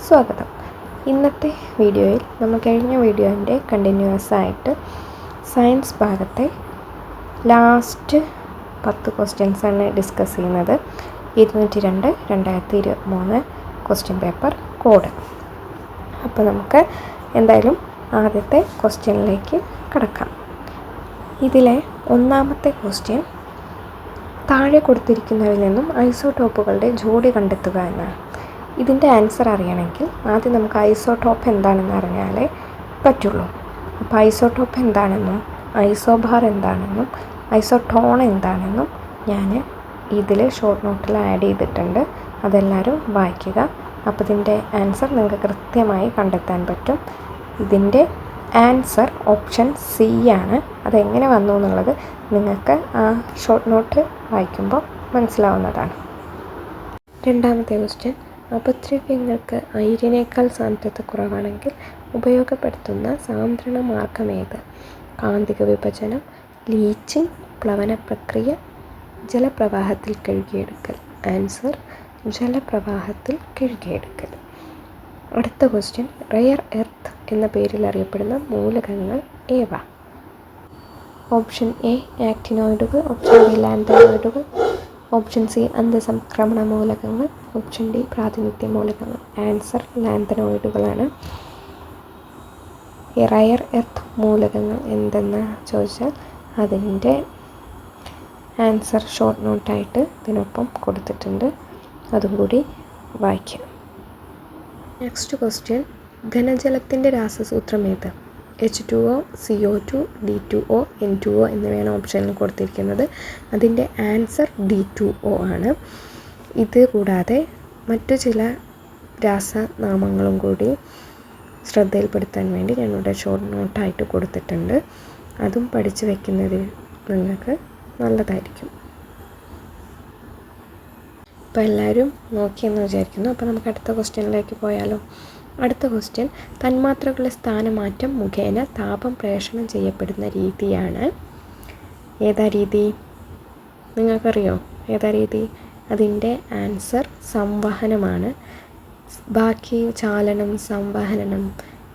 സ്വാഗതം. ഇന്നത്തെ വീഡിയോയിൽ നമ്മൾ കഴിഞ്ഞ വീഡിയോൻ്റെ കണ്ടിന്യൂസ് ആയിട്ട് സയൻസ് ഭാഗത്തെ ലാസ്റ്റ് 10 ക്വസ്റ്റ്യൻസാണ് ഡിസ്കസ് ചെയ്യുന്നത്. 202/2023 ക്വസ്റ്റ്യൻ പേപ്പർ കോഡ്. അപ്പോൾ നമുക്ക് എന്തായാലും ആദ്യത്തെ ക്വസ്റ്റ്യനിലേക്ക് കടക്കാം. ഇതിലെ ഒന്നാമത്തെ ക്വസ്റ്റ്യൻ താഴെ കൊടുത്തിരിക്കുന്നവയിൽ നിന്നും ഐസോടോപ്പുകളുടെ ജോഡി കണ്ടെത്തുക എന്നാണ്. ഇതിൻ്റെ ആൻസർ അറിയണമെങ്കിൽ ആദ്യം നമുക്ക് ഐസോടോപ്പ് എന്താണെന്ന് അറിഞ്ഞാലേ പറ്റുള്ളൂ. അപ്പോൾ ഐസോടോപ്പ് എന്താണെന്നും ഐസോബാർ എന്താണെന്നും ഐസോടോൺ എന്താണെന്നും ഞാൻ ഇതിൽ ഷോർട്ട് നോട്ടിൽ ആഡ് ചെയ്തിട്ടുണ്ട്. അതെല്ലാവരും വായിക്കുക. അപ്പോൾ ഇതിൻ്റെ ആൻസർ നിങ്ങൾക്ക് കൃത്യമായി കണ്ടെത്താൻ പറ്റും. ഇതിൻ്റെ ആൻസർ ഓപ്ഷൻ സി ആണ്. അതെങ്ങനെ വന്നു എന്നുള്ളത് നിങ്ങൾക്ക് ആ ഷോർട്ട് നോട്ട് വായിക്കുമ്പോൾ മനസ്സിലാവുന്നതാണ്. രണ്ടാമത്തെ ക്വസ്റ്റ്യൻ, അപദ്രവ്യങ്ങൾക്ക് അയിരിനേക്കാൾ സാന്ദ്രത കുറവാണെങ്കിൽ ഉപയോഗപ്പെടുത്തുന്ന സാന്ദ്രണ മാർഗം ഏത്? കാന്തിക വിഭജനം, ലീച്ചിങ്, പ്ലവന പ്രക്രിയ, ജലപ്രവാഹത്തിൽ കഴുകിയെടുക്കൽ. ആൻസർ ജലപ്രവാഹത്തിൽ കഴുകിയെടുക്കൽ. അടുത്ത ക്വസ്റ്റ്യൻ, റെയർ എർത്ത് എന്ന പേരിൽ അറിയപ്പെടുന്ന മൂലകങ്ങൾ ഏവ? ഓപ്ഷൻ എ ആക്റ്റിനോയിഡുകൾ, ഓപ്ഷൻ ബി ലാന്തനോയിഡുകൾ, ഓപ്ഷൻ സി അന്തഃസംക്രമണ മൂലകങ്ങൾ, ഓപ്ഷൻ ഡി പ്രാതിനിധ്യ മൂലകങ്ങൾ. ആൻസർ ലാന്തനോയിഡുകളാണ്. റെയർ എർത്ത് മൂലകങ്ങൾ എന്തെന്ന് ചോദിച്ചാൽ അതിൻ്റെ ആൻസർ ഷോർട്ട് നോട്ടായിട്ട് ഇതിനൊപ്പം കൊടുത്തിട്ടുണ്ട്. അതും കൂടി വായിക്കാം. നെക്സ്റ്റ് ക്വസ്റ്റ്യൻ, ഘനജലത്തിൻ്റെ രാസസൂത്രം ഏത്? H2O, CO2, D2O, N2O എന്നിവയാണ് ഓപ്ഷനിൽ കൊടുത്തിരിക്കുന്നത്. അതിൻ്റെ ആൻസർ D2O ആണ്. ഇത് കൂടാതെ മറ്റു ചില രാസനാമങ്ങളും കൂടി ശ്രദ്ധയിൽപ്പെടുത്താൻ വേണ്ടി ഞാനിവിടെ ഷോർട്ട് നോട്ടായിട്ട് കൊടുത്തിട്ടുണ്ട്. അതും പഠിച്ചു വയ്ക്കുന്നത് നിങ്ങൾക്ക് നല്ലതായിരിക്കും. അപ്പോൾ എല്ലാവരും നോക്കിയെന്ന് വിചാരിക്കുന്നു. അപ്പോൾ നമുക്ക് അടുത്ത ക്വസ്റ്റ്യനിലേക്ക് പോയാലോ. അടുത്ത ക്വസ്റ്റ്യൻ, തന്മാത്രകളുടെ സ്ഥാനമാറ്റം മുഖേന താപം പ്രേഷണം ചെയ്യപ്പെടുന്ന രീതിയാണ്. ഏതാ രീതി? നിങ്ങൾക്കറിയോ ഏതാ രീതി? അതിൻ്റെ ആൻസർ സംവഹനമാണ്. ബാക്കി ചാലനം, സംവഹനം,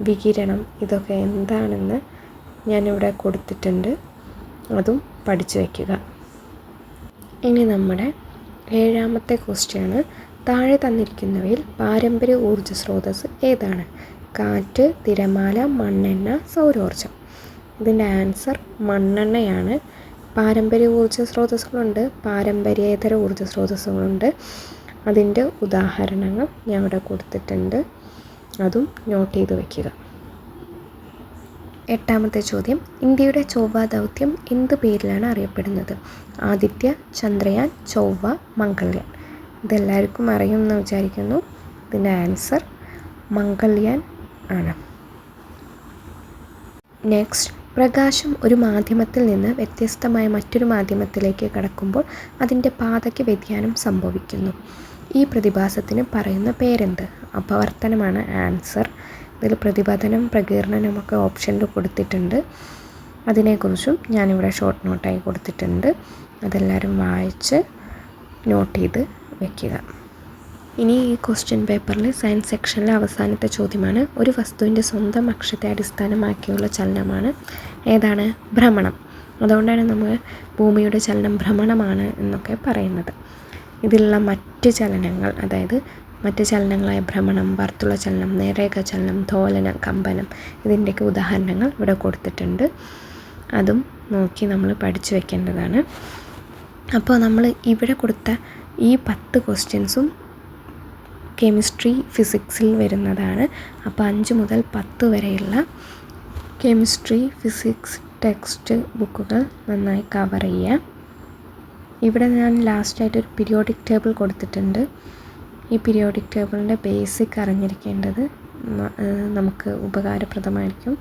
വികിരണം ഇതൊക്കെ എന്താണെന്ന് ഞാനിവിടെ കൊടുത്തിട്ടുണ്ട്. അതും പഠിച്ചു വയ്ക്കുക. ഇനി നമ്മുടെ ഏഴാമത്തെ ക്വസ്റ്റ്യനാണ്, താഴെ തന്നിരിക്കുന്നവയിൽ പാരമ്പര്യ ഊർജ്ജ സ്രോതസ്സ് ഏതാണ്? കാറ്റ്, തിരമാല, മണ്ണെണ്ണ, സൗരോർജ്ജം. ഇതിൻ്റെ ആൻസർ മണ്ണെണ്ണയാണ്. പാരമ്പര്യ ഊർജ്ജ സ്രോതസ്സുകളുണ്ട്, പാരമ്പര്യേതര ഊർജ്ജ സ്രോതസ്സുകളുണ്ട്. അതിൻ്റെ ഉദാഹരണങ്ങൾ ഞാൻ ഇവിടെ കൊടുത്തിട്ടുണ്ട്. അതും നോട്ട് ചെയ്ത് വയ്ക്കുക. എട്ടാമത്തെ ചോദ്യം, ഇന്ത്യയുടെ ചൊവ്വ ദൗത്യം എന്ത് പേരിലാണ് അറിയപ്പെടുന്നത്? ആദിത്യ, ചന്ദ്രയാൻ, ചൊവ്വ, മംഗൾയാൻ. ഇതെല്ലാവർക്കും അറിയുമെന്ന് വിചാരിക്കുന്നു. ഇതിൻ്റെ ആൻസർ മംഗൾയാൻ ആണ്. നെക്സ്റ്റ്, പ്രകാശം ഒരു മാധ്യമത്തിൽ നിന്ന് വ്യത്യസ്തമായ മറ്റൊരു മാധ്യമത്തിലേക്ക് കടക്കുമ്പോൾ അതിൻ്റെ പാതയ്ക്ക് വ്യതിയാനം സംഭവിക്കുന്നു. ഈ പ്രതിഭാസത്തിന് പറയുന്ന പേരെന്ത്? അപവർത്തനമാണ് ആൻസർ. ഇതിൽ പ്രതിപതനം, പ്രകീർണനമൊക്കെ ഓപ്ഷനിൽ കൊടുത്തിട്ടുണ്ട്. അതിനെക്കുറിച്ചും ഞാനിവിടെ ഷോർട്ട് നോട്ടായി കൊടുത്തിട്ടുണ്ട്. അതെല്ലാവരും വായിച്ച് നോട്ട് ചെയ്ത് വയ്ക്കുക. ഇനി ഈ ക്വസ്റ്റ്യൻ പേപ്പറിൽ സയൻസ് സെക്ഷനിലെ അവസാനത്തെ ചോദ്യമാണ്. ഒരു വസ്തുവിൻ്റെ സ്വന്തം അക്ഷത്തെ അടിസ്ഥാനമാക്കിയുള്ള ചലനമാണ് ഏതാണ്? ഭ്രമണം. അതുകൊണ്ടാണ് നമ്മൾ ഭൂമിയുടെ ചലനം ഭ്രമണമാണ് എന്നൊക്കെ പറയുന്നത്. ഇതിലുള്ള മറ്റ് ചലനങ്ങൾ, അതായത് മറ്റ് ചലനങ്ങളായ ഭ്രമണം, വർത്തുള ചലനം, നേർരേഖ ചലനം, ദോലനം, കമ്പനം ഇതിൻ്റെയൊക്കെ ഉദാഹരണങ്ങൾ ഇവിടെ കൊടുത്തിട്ടുണ്ട്. അതും നോക്കി നമ്മൾ പഠിച്ചു വയ്ക്കേണ്ടതാണ്. അപ്പോൾ നമ്മൾ ഇവിടെ കൊടുത്ത ഈ 10 ക്വസ്റ്റ്യൻസും കെമിസ്ട്രി, ഫിസിക്സിൽ വരുന്നതാണ്. അപ്പോൾ 5 മുതൽ 10 വരെയുള്ള കെമിസ്ട്രി, ഫിസിക്സ് ടെക്സ്റ്റ് ബുക്കുകൾ നന്നായി കവർ ചെയ്യുക. ഇവിടെ ഞാൻ ലാസ്റ്റായിട്ടൊരു പീരിയോഡിക് ടേബിൾ കൊടുത്തിട്ടുണ്ട്. ഈ പീരിയോഡിക് ടേബിളിൻ്റെ ബേസിക് അറിഞ്ഞിരിക്കേണ്ടത് നമുക്ക് ഉപകാരപ്രദമായിരിക്കും.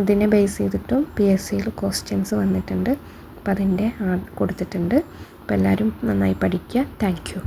ഇതിനെ ബേസ് ചെയ്തിട്ടും PSCയിൽ ക്വസ്റ്റ്യൻസ് വന്നിട്ടുണ്ട്. അപ്പോൾ അതിൻ്റെ കൊടുത്തിട്ടുണ്ട്. അപ്പോൾ എല്ലാവരും നന്നായി പഠിക്കുക. Thank you.